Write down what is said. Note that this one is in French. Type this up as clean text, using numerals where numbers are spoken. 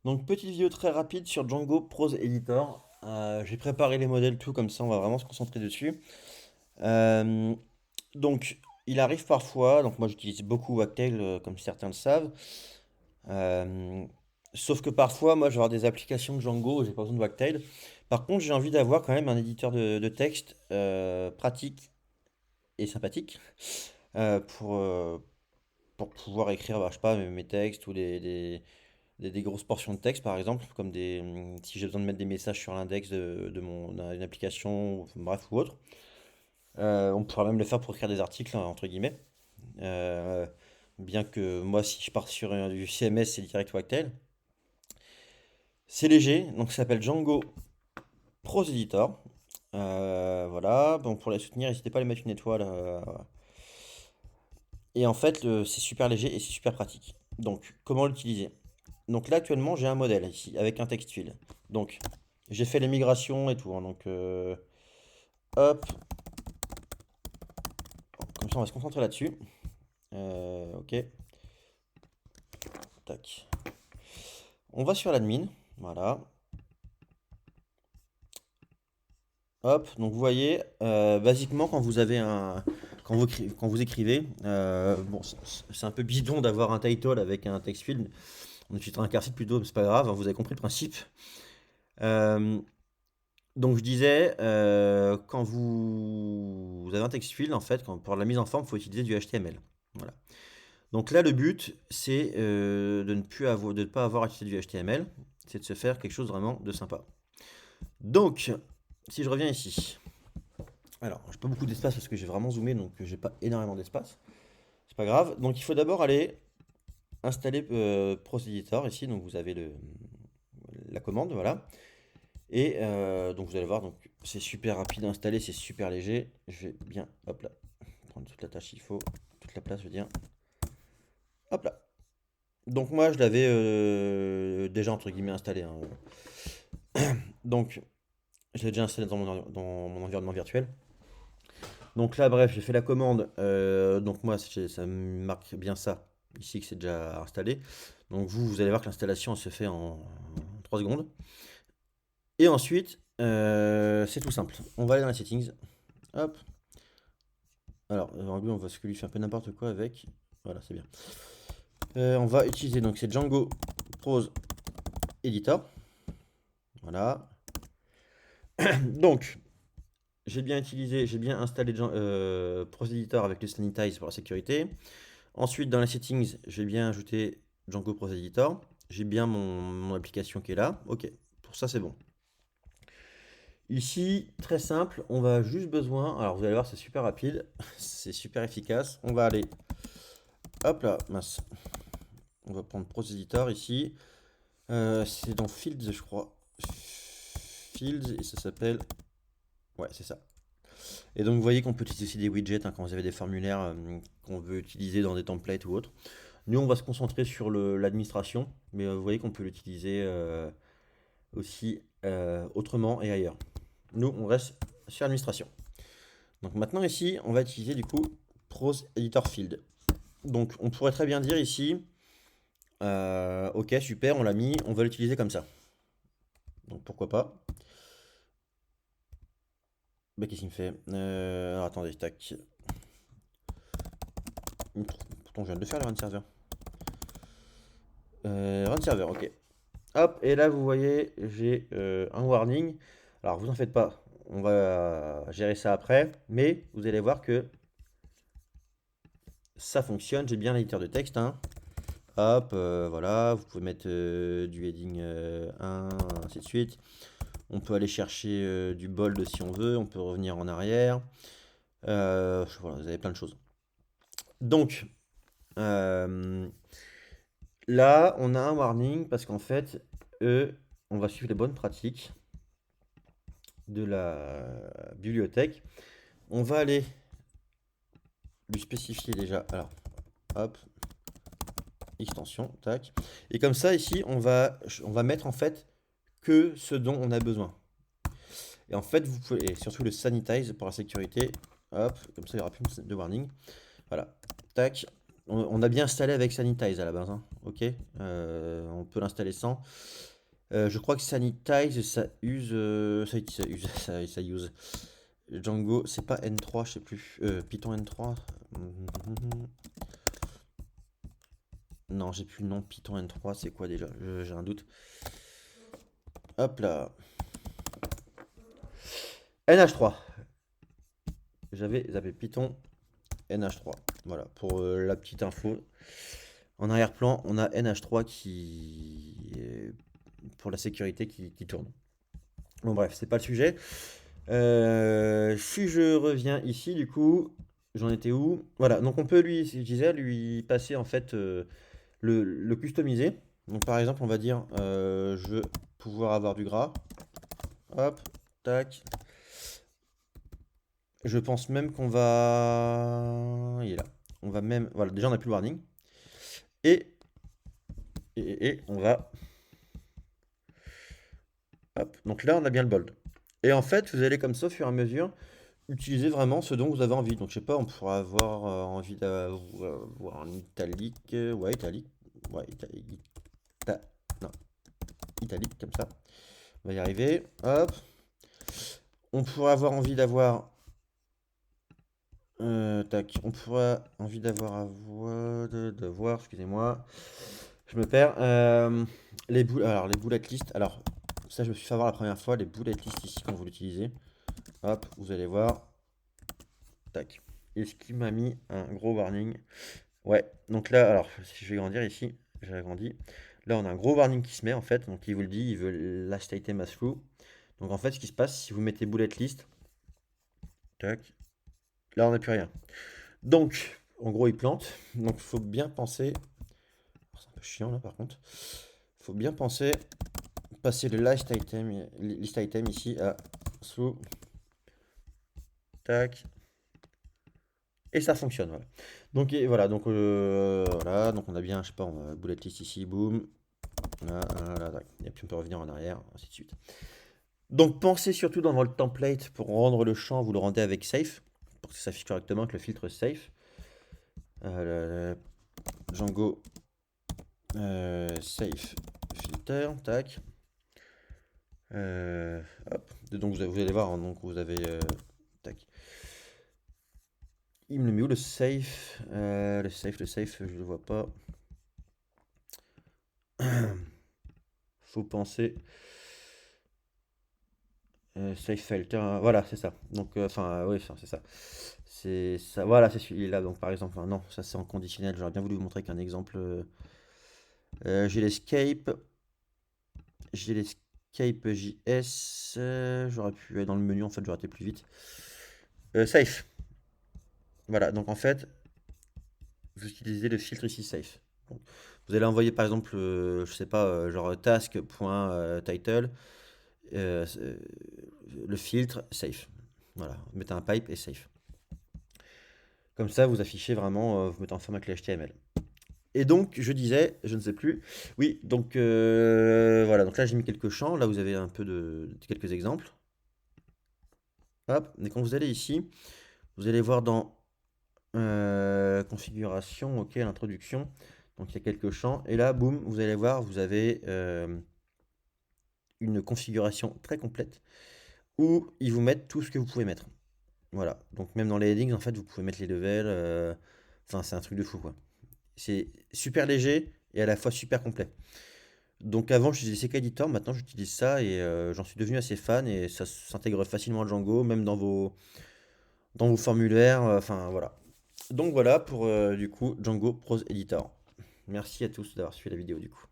Donc, petite vidéo très rapide sur Django Prose Editor. J'ai préparé les modèles, tout comme ça, on va vraiment se concentrer dessus. Euh, donc, il arrive parfois, donc moi j'utilise beaucoup Wagtail, comme certains le savent. Euh, Sauf que parfois, moi je vais avoir des applications de Django où j'ai pas besoin de Wagtail. Par contre, j'ai envie d'avoir quand même un éditeur de texte pratique et sympathique euh, pour, euh, pour pouvoir écrire, bah, je sais pas, mes textes ou des grosses portions de texte, par exemple, comme si j'ai besoin de mettre des messages sur l'index d'une application, ou, bref, ou autre. On pourra même le faire pour écrire des articles, hein, entre guillemets. Euh, Bien que moi, si je pars sur du CMS, c'est direct Wagtail. C'est léger, donc ça s'appelle Django Prose Editor. Voilà, bon, pour les soutenir, n'hésitez pas à les mettre une étoile. Et en fait, c'est super léger et c'est super pratique. Donc, comment l'utiliser? Donc là, actuellement, j'ai un modèle ici, avec un text field. Donc, j'ai fait les migrations et tout, hein, donc, hop, comme ça, on va se concentrer là-dessus. Ok, tac. On va sur l'admin, voilà. Hop, donc vous voyez, basiquement, quand vous écrivez, bon, c'est un peu bidon d'avoir un title avec un text field. On utilise un car plutôt, mais c'est pas grave, hein, vous avez compris le principe. Euh, Donc je disais, quand vous avez un text field, en fait, pour la mise en forme, il faut utiliser du HTML. Voilà. Donc là, le but, c'est de ne pas avoir à utiliser du HTML, c'est de se faire quelque chose vraiment de sympa. Donc, si je reviens ici, alors, j'ai pas beaucoup d'espace parce que j'ai vraiment zoomé, donc j'ai pas énormément d'espace. C'est pas grave. Donc il faut d'abord aller installer Editor ici, donc vous avez la commande, voilà. Et donc vous allez voir, donc c'est super rapide à installer, c'est super léger. Je vais bien, hop là, prendre toute la tâche s'il faut, toute la place, je veux dire. Hop là. Donc moi je l'avais déjà entre guillemets installé, hein. Donc je l'ai déjà installé dans mon environnement virtuel. Donc là bref, j'ai fait la commande. Donc moi ça me marque bien ça ici que c'est déjà installé. Donc vous allez voir que l'installation se fait en 3 secondes. Et ensuite, c'est tout simple. On va aller dans les settings. Hop. Alors, lui, on va ce que lui fait un peu n'importe quoi avec. Voilà, c'est bien. On va utiliser donc c'est Django Prose Editor. Voilà. Donc, j'ai bien installé Prose Editor avec le Sanitize pour la sécurité. Ensuite, dans les settings, j'ai bien ajouté Django Prose Editor. J'ai bien mon application qui est là. Ok, pour ça c'est bon. Ici, très simple, on va juste besoin. Alors, vous allez voir, c'est super rapide, c'est super efficace. On va aller. Hop là, mince. On va prendre Prose Editor ici. C'est dans Fields, je crois. Fields, et ça s'appelle. Ouais, c'est ça. Et donc, vous voyez qu'on peut utiliser aussi des widgets, hein, quand vous avez des formulaires qu'on veut utiliser dans des templates ou autres. Nous, on va se concentrer sur l'administration, mais vous voyez qu'on peut l'utiliser aussi autrement et ailleurs. Nous, on reste sur l'administration. Donc, maintenant, ici, on va utiliser du coup Prose Editor Field. Donc, on pourrait très bien dire ici, ok, super, on l'a mis, on va l'utiliser comme ça. Donc, pourquoi pas. Bah, qu'est-ce qu'il me fait? Alors attendez, tac. Pourtant, je viens de le faire le run server. Run server, ok. Hop, et là, vous voyez, j'ai un warning. Alors, vous en faites pas, on va gérer ça après. Mais vous allez voir que ça fonctionne. J'ai bien l'éditeur de texte, hein. Hop, voilà, vous pouvez mettre du heading 1, ainsi de suite. On peut aller chercher du bold si on veut, on peut revenir en arrière. Voilà, vous avez plein de choses. Donc, euh, là, on a un warning parce qu'en fait, on va suivre les bonnes pratiques de la bibliothèque. On va aller lui spécifier déjà. Alors, hop, extension, tac. Et comme ça, ici, on va mettre en fait que ce dont on a besoin. Et en fait, vous pouvez, et surtout le sanitize pour la sécurité. Hop, comme ça, il n'y aura plus de warning. Voilà, tac. on a bien installé avec Sanitize à la base, hein, ok? On peut l'installer sans. Je crois que Sanitize, ça use, ça use, ça use. Django, c'est pas N3, je sais plus. Python N3. Non, j'ai plus le nom. Python N3, c'est quoi déjà? J'ai un doute. Hop là. NH3. J'avais zappé Python NH3. Voilà, pour la petite info. En arrière-plan, on a NH3 qui est pour la sécurité qui tourne. Bon bref, c'est pas le sujet. Si je reviens ici, du coup, j'en étais où? Voilà, donc on peut lui, je disais, lui passer en fait le customiser. Donc par exemple, on va dire, je veux pouvoir avoir du gras. Hop, tac. Je pense même qu'on va... Il est là. On va même... Voilà, déjà on n'a plus le warning. Et, et on va... Hop, donc là on a bien le bold. Et en fait, vous allez comme ça, au fur et à mesure, utiliser vraiment ce dont vous avez envie. Donc je sais pas, on pourra avoir envie d'avoir un italique. Ouais, italique. Ouais, italique. Non, italique, comme ça. On va y arriver. Hop. On pourrait avoir envie d'avoir... tac. On pourrait envie d'avoir, excusez-moi. Je me perds. Alors, les bullet list. Alors, ça, je me suis fait avoir la première fois. Les bullet list ici, quand vous l'utilisez. Hop, vous allez voir. Tac. Et ce qui m'a mis un gros warning. Ouais, donc là, alors, si je vais grandir ici, j'ai agrandi. Là, on a un gros warning qui se met en fait. Donc, il vous le dit, il veut last item as through. Donc, en fait, ce qui se passe, si vous mettez bullet list, tac, là, on n'a plus rien. Donc, en gros, il plante. Donc, il faut bien penser. C'est un peu chiant là, par contre. Il faut bien penser passer le list item ici à through. Tac. Et ça fonctionne, voilà. Donc, voilà, donc on a bien, je sais pas, on a bullet list ici, boum. Voilà, tac. Et puis on peut revenir en arrière, ainsi de suite. Donc pensez surtout dans votre template pour rendre le champ, vous le rendez avec safe, pour que ça s'affiche correctement avec le filtre safe. Django safe filter, tac. Hop. Donc vous allez voir, hein, donc vous avez tac. Il me le met où le safe? Le safe, je le vois pas. Faut penser. Safe filter, hein, voilà, c'est ça. Donc, enfin, oui, c'est ça. C'est ça, voilà, c'est celui-là. Donc, par exemple, non, ça c'est en conditionnel. J'aurais bien voulu vous montrer qu'un exemple. J'ai l'escape. J'ai l'escape JS. J'aurais pu aller dans le menu, en fait, j'aurais été plus vite. Safe. Voilà, donc en fait, vous utilisez le filtre ici, safe. Donc, vous allez envoyer par exemple, je sais pas, genre task.title, le filtre, safe. Voilà, vous mettez un pipe et safe. Comme ça, vous affichez vraiment, vous mettez en format avec le HTML. Et donc, je disais, je ne sais plus. Oui, donc voilà. Donc là, j'ai mis quelques champs. Là, vous avez un peu de quelques exemples. Hop. Et quand vous allez ici, vous allez voir dans configuration, ok, l'introduction. Donc il y a quelques champs. Et là, boum, vous allez voir, vous avez une configuration très complète où ils vous mettent tout ce que vous pouvez mettre. Voilà. Donc même dans les headings, en fait, vous pouvez mettre les levels. Enfin, c'est un truc de fou, quoi. C'est super léger et à la fois super complet. Donc avant, j'utilisais CK Editor, maintenant j'utilise ça et j'en suis devenu assez fan et ça s'intègre facilement à Django, même dans vos formulaires, enfin voilà. Donc voilà pour du coup Django Prose Editor. Merci à tous d'avoir suivi la vidéo du coup.